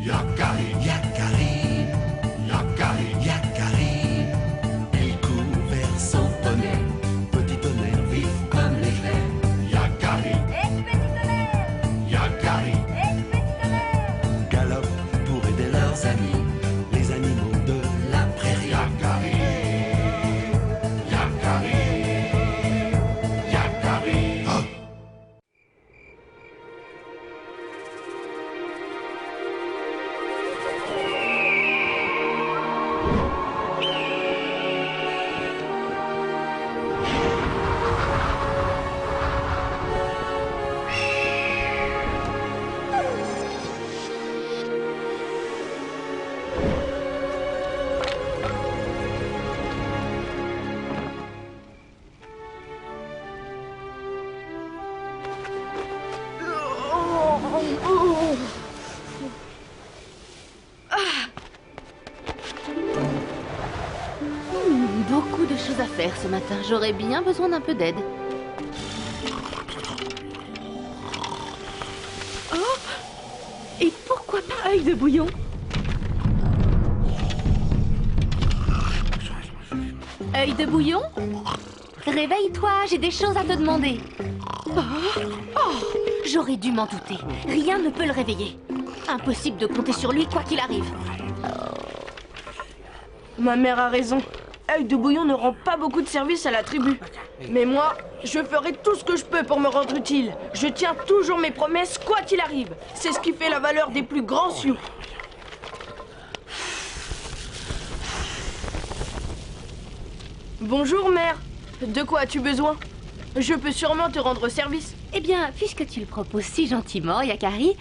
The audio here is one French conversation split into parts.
Yakari, Yakari, Yakari, Yakari. Il court vers son poney, petit tonnerre vif comme l'éclair. Yakari, Petit tonnerre, Yakari, petit tonnerre. galope pour aider leurs amis, les animaux de la prairie. Yakari, Yakari, Yakari. Oh. Beaucoup de choses à faire ce matin. J'aurais bien besoin d'un peu d'aide. Oh! Et pourquoi pas œil de bouillon? Œil de bouillon? Réveille-toi, j'ai des choses à te demander. Oh! J'aurais dû m'en douter. Rien ne peut le réveiller. Impossible de compter sur lui quoi qu'il arrive. Ma mère a raison. Œil de bouillon ne rend pas beaucoup de service à la tribu. Mais moi, je ferai tout ce que je peux pour me rendre utile. Je tiens toujours mes promesses, quoi qu'il arrive. C'est ce qui fait la valeur des plus grands sioux. Bonjour, mère. De quoi as-tu besoin? Je peux sûrement te rendre service. Eh bien, puisque tu le proposes si gentiment, Yakari,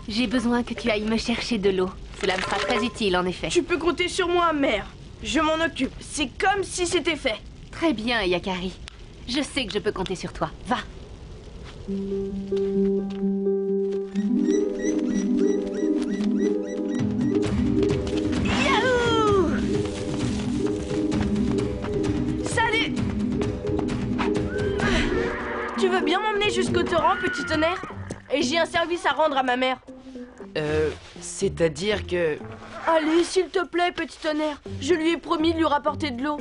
j'ai besoin que tu ailles me chercher de l'eau. Cela me sera très utile, en effet. Tu peux compter sur moi, mère. Je m'en occupe. C'est comme si c'était fait. Très bien, Yakari. Je sais que je peux compter sur toi. Va. Yahoo! Salut! Tu veux bien m'emmener jusqu'au torrent, petit tonnerre? Et j'ai un service à rendre à ma mère. C'est-à-dire que... Allez, s'il te plaît, petit tonnerre. Je lui ai promis de lui rapporter de l'eau.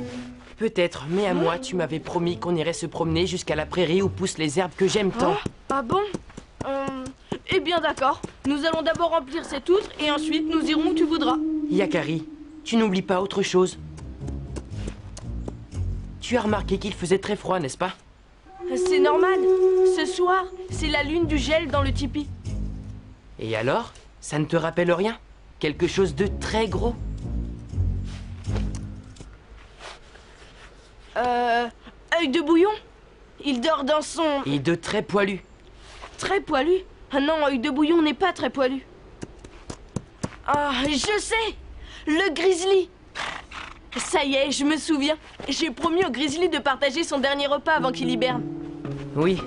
Peut-être, mais à moi, tu m'avais promis qu'on irait se promener jusqu'à la prairie où poussent les herbes que j'aime tant. Ah bon? Eh bien d'accord. Nous allons d'abord remplir cette outre et ensuite nous irons où tu voudras. Yakari, tu n'oublies pas autre chose. Tu as remarqué qu'il faisait très froid, n'est-ce pas? C'est normal. Ce soir, c'est la lune du gel dans le tipi. Et alors? Ça ne te rappelle rien? Quelque chose de très gros? Œil de bouillon? Il dort dans son... Et de très poilu. Très poilu? Ah non, œil de bouillon n'est pas très poilu. Ah, je sais! Le grizzly! Ça y est, je me souviens. J'ai promis au grizzly de partager son dernier repas avant qu'il hiberne. Oui,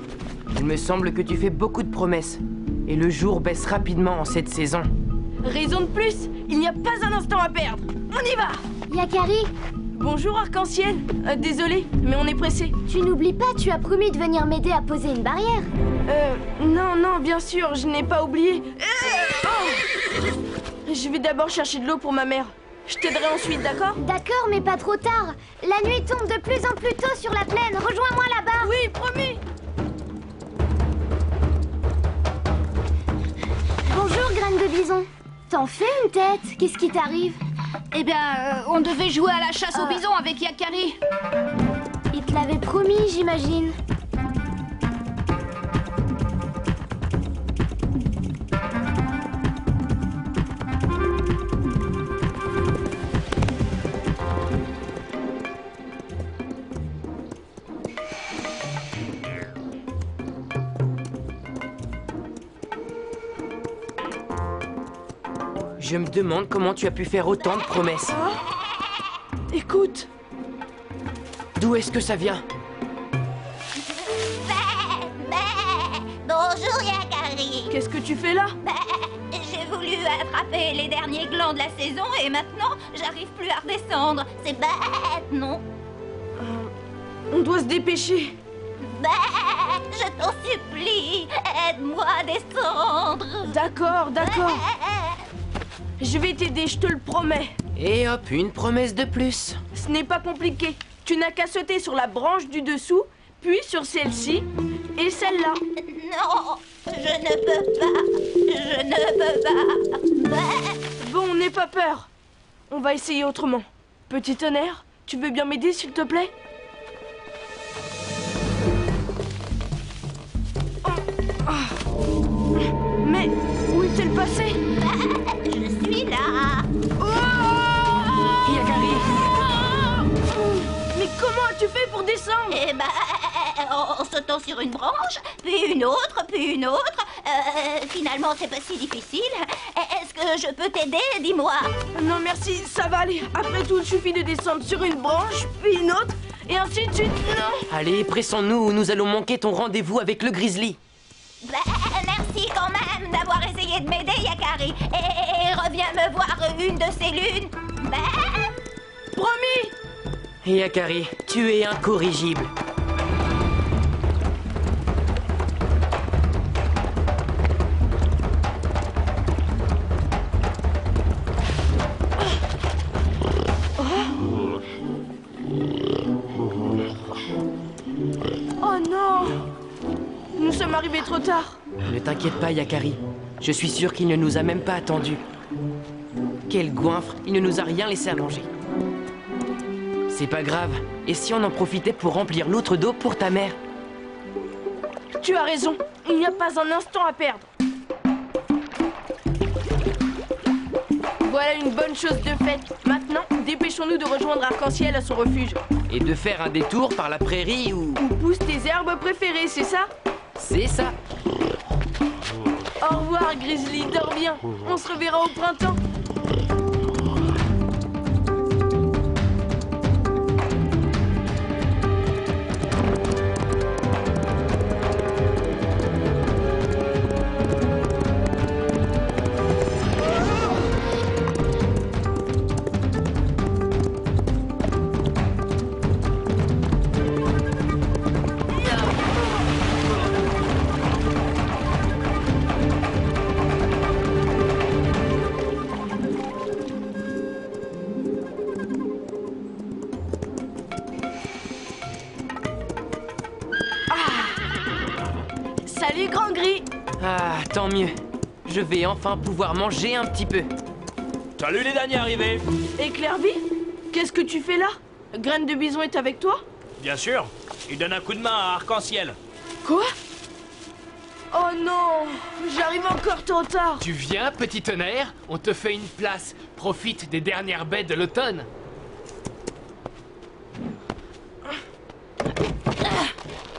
il me semble que tu fais beaucoup de promesses. Et le jour baisse rapidement en cette saison. Raison de plus, il n'y a pas un instant à perdre. On y va! Yakari, Bonjour Arc-en-Ciel. Désolé, mais on est pressé. tu n'oublies pas, tu as promis de venir m'aider à poser une barrière. Non, bien sûr, je n'ai pas oublié. Oh! Je vais d'abord chercher de l'eau pour ma mère. Je t'aiderai ensuite, d'accord? D'accord, mais pas trop tard. La nuit tombe de plus en plus tôt sur la plaine. Rejoins-moi là-bas. Oui, promis! Bonjour, graine de bison. T'en fais une tête? Qu'est-ce qui t'arrive? Eh bien, on devait jouer à la chasse au bison avec Yakari. Il te l'avait promis, j'imagine. Je me demande comment tu as pu faire autant de promesses. Écoute, D'où est-ce que ça vient? Bonjour Yakari. qu'est-ce que tu fais là? J'ai voulu attraper les derniers glands de la saison et maintenant j'arrive plus à redescendre. C'est bête, non? On doit se dépêcher. Je t'en supplie, aide-moi à descendre. D'accord. Je vais t'aider, je te le promets. Et hop, une promesse de plus. Ce n'est pas compliqué. Tu n'as qu'à sauter sur la branche du dessous, puis sur celle-ci et celle-là. Non, je ne peux pas. Je ne peux pas. Bon, n'aie pas peur. On va essayer autrement. Petit tonnerre, tu veux bien m'aider, s'il te plaît? Mais où est-elle passée? Je suis là. Yakari! Mais comment as-tu fait pour descendre? Eh ben, en sautant sur une branche, puis une autre, puis une autre. Finalement, c'est pas si difficile. Est-ce que je peux t'aider? Dis-moi. Non, merci, ça va aller. Après tout, il suffit de descendre sur une branche, puis une autre, et ainsi de suite. Non! Allez, pressons-nous ou nous allons manquer ton rendez-vous avec le grizzly. Ben, merci quand même d'avoir essayé de m'aider, Yakari. Et reviens me voir une de ces lunes. Ben... Promis! Yakari, tu es incorrigible. Oh non! Nous sommes arrivés trop tard. Ne t'inquiète pas, Yakari. Je suis sûr qu'il ne nous a même pas attendus. Quel goinfre, il ne nous a rien laissé à manger. C'est pas grave. Et si on en profitait pour remplir l'autre d'eau pour ta mère? Tu as raison. Il n'y a pas un instant à perdre. Voilà une bonne chose de faite. Maintenant, dépêchons-nous de rejoindre Arc-en-Ciel à son refuge. Et de faire un détour par la prairie ou... Où poussent tes herbes préférées, c'est ça? C'est ça. Au revoir, Grizzly. Dors bien. On se reverra au printemps. Salut, Grand Gris. Ah, tant mieux. Je vais enfin pouvoir manger un petit peu. Salut les derniers arrivés. Et Clairby, qu'est-ce que tu fais là? Graine de Bison est avec toi? Bien sûr, il donne un coup de main à Arc-en-Ciel. Quoi? Oh non, j'arrive encore trop tard. Tu viens, petit tonnerre? On te fait une place. Profite des dernières baies de l'automne.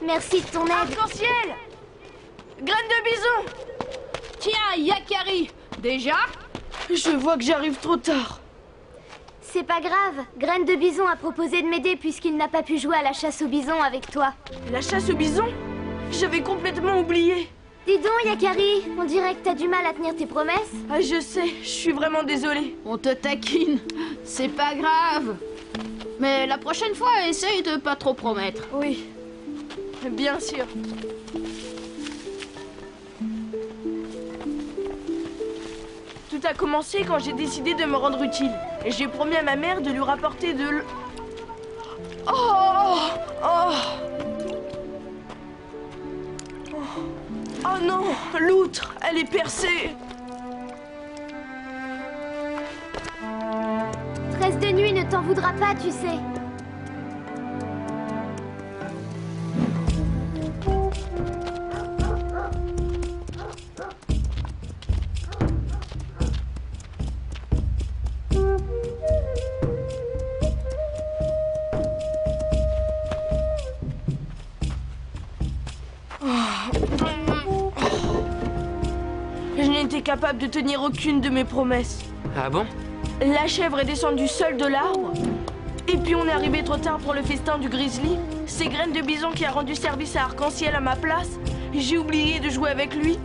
Merci de ton aide. Arc-en-Ciel! Graine de Bison! Tiens, Yakari, déjà? Je vois que j'arrive trop tard. C'est pas grave. Graine de Bison a proposé de m'aider puisqu'il n'a pas pu jouer à la chasse au bison avec toi. La chasse au bison? J'avais complètement oublié. Dis donc, Yakari, on dirait que t'as du mal à tenir tes promesses. Ah, je sais, je suis vraiment désolée. On te taquine, c'est pas grave. Mais la prochaine fois, essaye de pas trop promettre. Oui, bien sûr. Tout a commencé quand j'ai décidé de me rendre utile. Et j'ai promis à ma mère de lui rapporter de l'... Oh! Oh! Oh non! L'outre! Elle est percée! 13 de nuit ne t'en voudra pas, tu sais. Je n'étais capable de tenir aucune de mes promesses. Ah bon? La chèvre est descendue seule de l'arbre. Et puis on est arrivé trop tard pour le festin du grizzly. C'est Graine de Bison qui a rendu service à Arc-en-Ciel à ma place. J'ai oublié de jouer avec lui.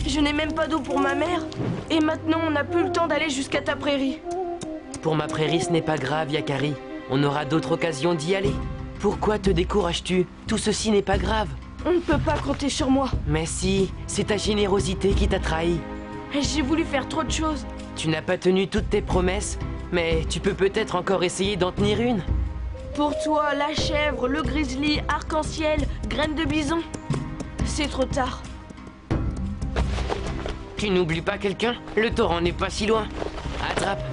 Je n'ai même pas d'eau pour ma mère. Et maintenant on n'a plus le temps d'aller jusqu'à ta prairie. Pour ma prairie, ce n'est pas grave, Yakari. On aura d'autres occasions d'y aller. Pourquoi te décourages-tu? Tout ceci n'est pas grave. On ne peut pas compter sur moi. Mais si, c'est ta générosité qui t'a trahi. J'ai voulu faire trop de choses. Tu n'as pas tenu toutes tes promesses, mais tu peux peut-être encore essayer d'en tenir une. Pour toi, la chèvre, le grizzly, arc-en-ciel, graine de bison. C'est trop tard. Tu n'oublies pas quelqu'un? Le torrent n'est pas si loin. Attrape.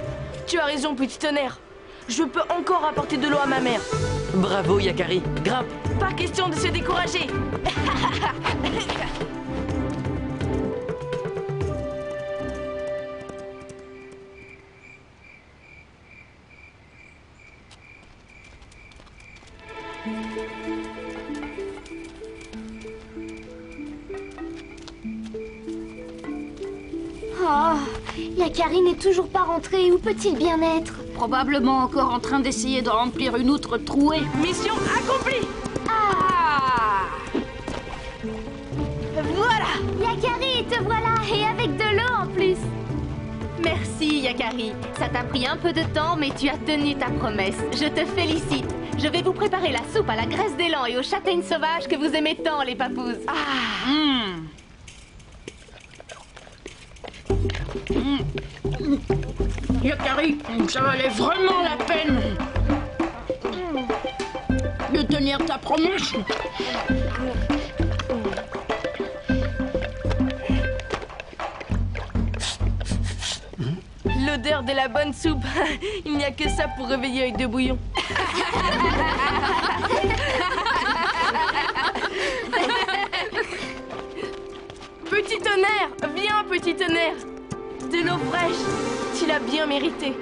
Tu as raison, petit tonnerre. Je peux encore apporter de l'eau à ma mère. Bravo, Yakari. Grimpe. Pas question de se décourager. Oh, Yakari n'est toujours pas rentré. Où peut-il bien être? Probablement encore en train d'essayer de remplir une outre trouée. Mission accomplie. Ah! Voilà. Yakari, te voilà, et avec de l'eau en plus. Merci, Yakari. Ça t'a pris un peu de temps, mais tu as tenu ta promesse. Je te félicite. Je vais vous préparer la soupe à la graisse d'élan et aux châtaignes sauvages que vous aimez tant, les papous. Yakari, ça valait vraiment la peine de tenir ta promesse. L'odeur de la bonne soupe. Il n'y a que ça pour réveiller Œil de Bouillon. Petit tonnerre, viens petit tonnerre. De l'eau fraîche, tu l'as bien mérité.